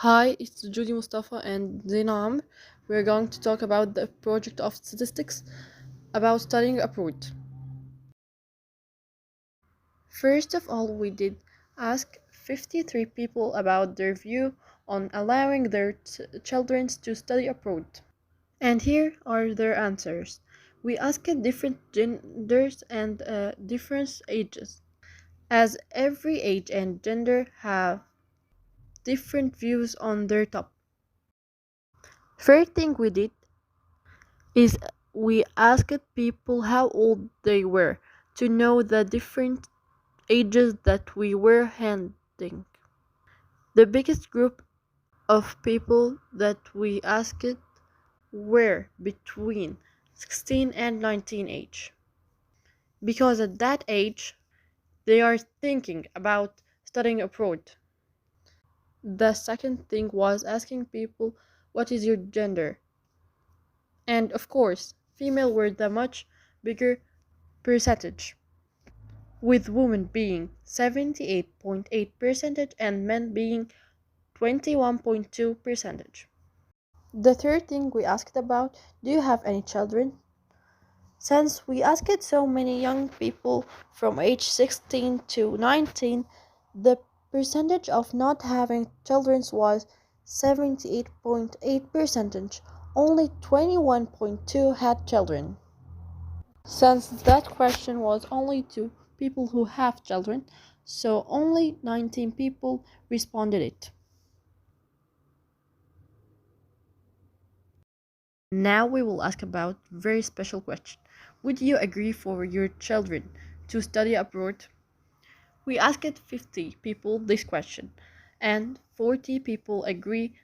Hi, it's Judy Mustafa and Zainam. We're going to talk about the project of statistics about studying abroad. First of all, we did ask 53 people about their view on allowing their children to study abroad. And here are their answers. We asked different genders and different ages, as every age and gender have different views on their topic. First thing we did is we asked people how old they were to know the different ages that we were handling. The biggest group of people that we asked were between 16 and 19 age, because at that age they are thinking about studying abroad. The second thing was asking people what is your gender, and of course female were the much bigger percentage, with women being 78.8% and men being 21.2%. The third thing we asked about, do you have any children? Since we asked so many young people from age 16 to 19, the percentage of not having children was 78.8%. Only 21.2 had children. Since that question was only to people who have children, so only 19 people responded it. Now we will ask about very special question. Would you agree for your children to study abroad? We asked 50 people this question, and 40 people agree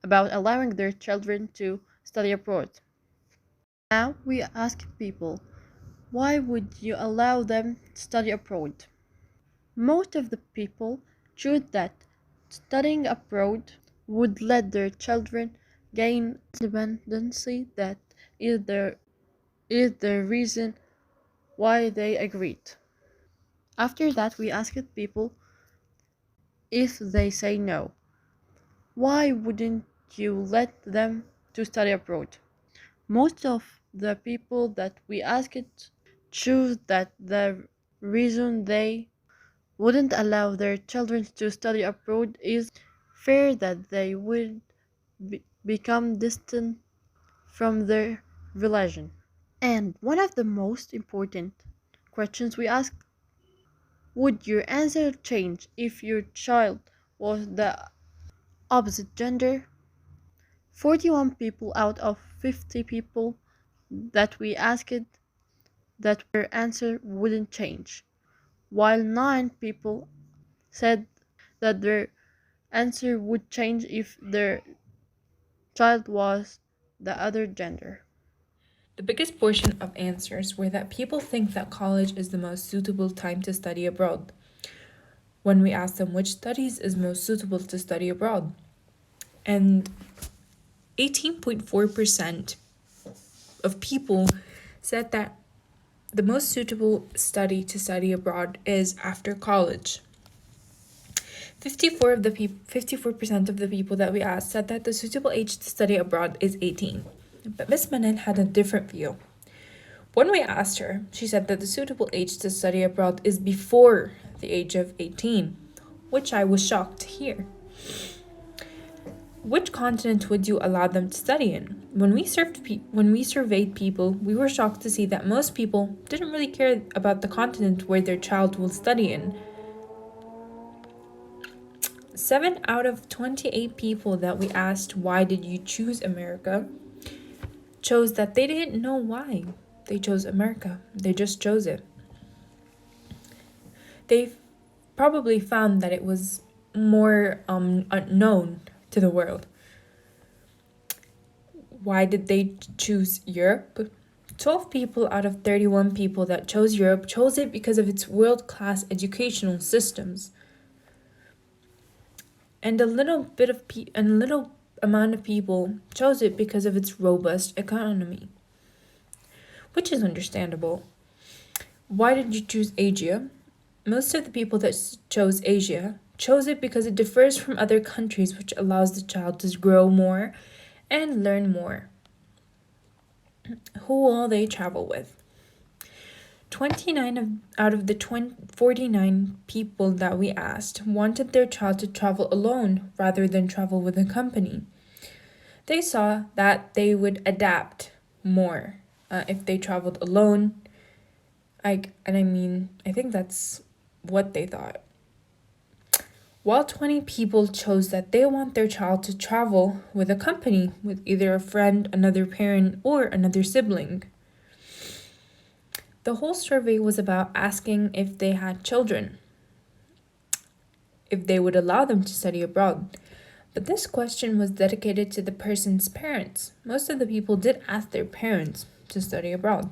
about allowing their children to study abroad. Now we ask people, why would you allow them to study abroad? Most of the people choose that studying abroad would let their children gain independency. That is the reason why they agreed. After that, we asked people if they say no. Why wouldn't you let them to study abroad? Most of the people that we asked choose that the reason they wouldn't allow their children to study abroad is fear that they would become distant from their religion. And one of the most important questions we ask, would your answer change if your child was the opposite gender? 41 people out of 50 people that we asked that their answer wouldn't change, while 9 people said that their answer would change if their child was the other gender. The biggest portion of answers were that people think that college is the most suitable time to study abroad. When we asked them which studies is most suitable to study abroad, and 18.4% of people said that the most suitable study to study abroad is after college. 54% of the people that we asked said that the suitable age to study abroad is 18. But Miss Manel had a different view. When we asked her, she said that the suitable age to study abroad is before the age of 18, which I was shocked to hear. Which continent would you allow them to study in? When we surveyed people, we were shocked to see that most people didn't really care about the continent where their child will study in. 7 out of 28 people that we asked, why did you choose America, chose that they didn't know why they chose America. They just chose it. They probably found that it was more unknown to the world. Why did they choose Europe? 12 people out of 31 people that chose Europe chose it because of its world-class educational systems. And a little amount of people chose it because of its robust economy, which is understandable. Why did you choose Asia? Most of the people that chose Asia chose it because it differs from other countries, which allows the child to grow more and learn more. Who will they travel with? out of the 49 people that we asked wanted their child to travel alone rather than travel with a company. They saw that they would adapt more if they traveled alone. I think that's what they thought. While 20 people chose that they want their child to travel with a company, with either a friend, another parent, or another sibling. The whole survey was about asking if they had children, if they would allow them to study abroad. But this question was dedicated to the person's parents. Most of the people did ask their parents to study abroad.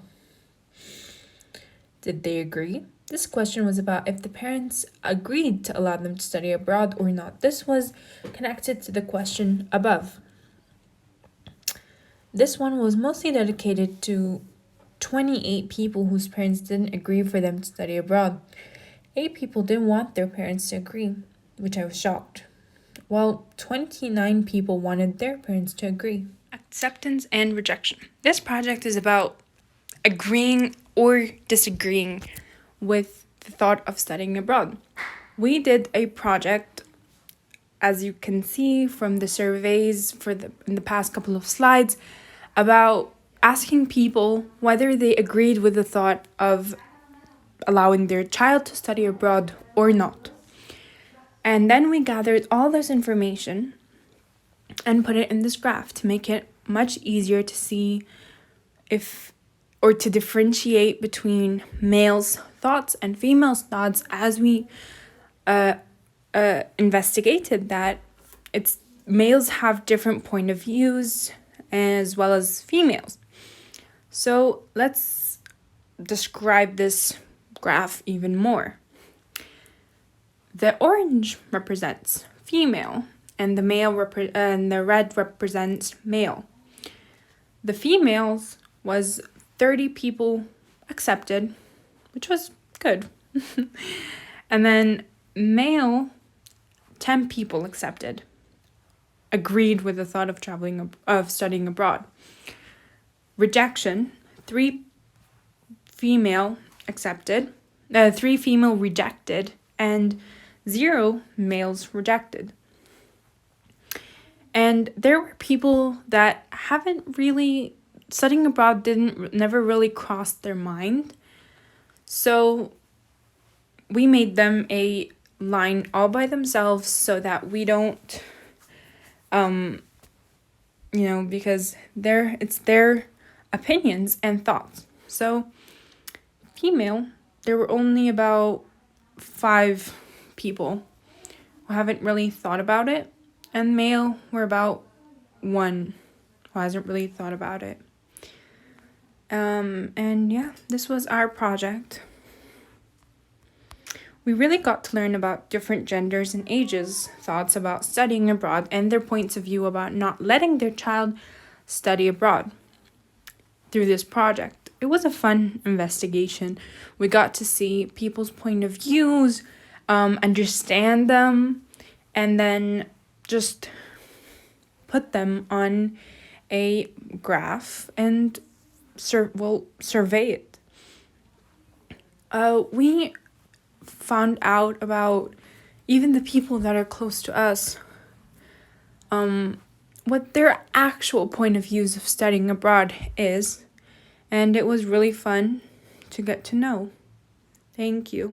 Did they agree? This question was about if the parents agreed to allow them to study abroad or not. This was connected to the question above. This one was mostly dedicated to 28 people whose parents didn't agree for them to study abroad. 8 people didn't want their parents to agree, which I was shocked. While 29 people wanted their parents to agree. Acceptance and rejection. This project is about agreeing or disagreeing with the thought of studying abroad. We did a project, as you can see from the surveys in the past couple of slides, about asking people whether they agreed with the thought of allowing their child to study abroad or not. And then we gathered all this information and put it in this graph to make it much easier to see to differentiate between males' thoughts and females' thoughts as we investigated that males have different point of views as well as females. So let's describe this graph even more. The orange represents female, and the red represents male. The females was 30 people accepted, which was good. And then male, 10 people accepted, agreed with the thought of studying abroad. Rejection, 3 female accepted, 3 female rejected, and 0 males rejected. And there were people that studying abroad never really crossed their mind. So we made them a line all by themselves so that we don't, because it's their opinions and thoughts. So female, there were only about 5 people who haven't really thought about it, and male were about 1 who hasn't really thought about it. And yeah, this was our project. We really got to learn about different genders and ages, thoughts about studying abroad, and their points of view about not letting their child study abroad through this project. It was a fun investigation. We got to see people's point of views, understand them, and then just put them on a graph and survey it. We found out about even the people that are close to us, what their actual point of views of studying abroad is, and it was really fun to get to know. Thank you.